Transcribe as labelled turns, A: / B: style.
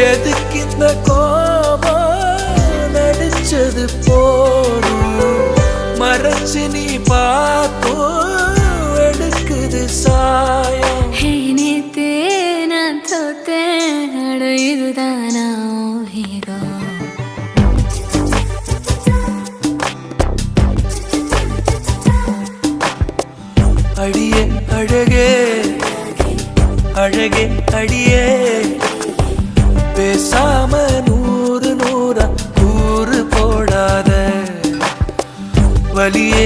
A: எதுக்கு இந்த கோபம் நடிச்சது போதும் மறைச்சு நீ பார்த்தோ எடுக்குது சாயம்
B: நேத்தே நான் தோத்தேன் இதுதானா ஹீரோ
A: அடியே அழகே அழகே அடியே பேசாம நூறு நூறா கூறு போடாத வலியே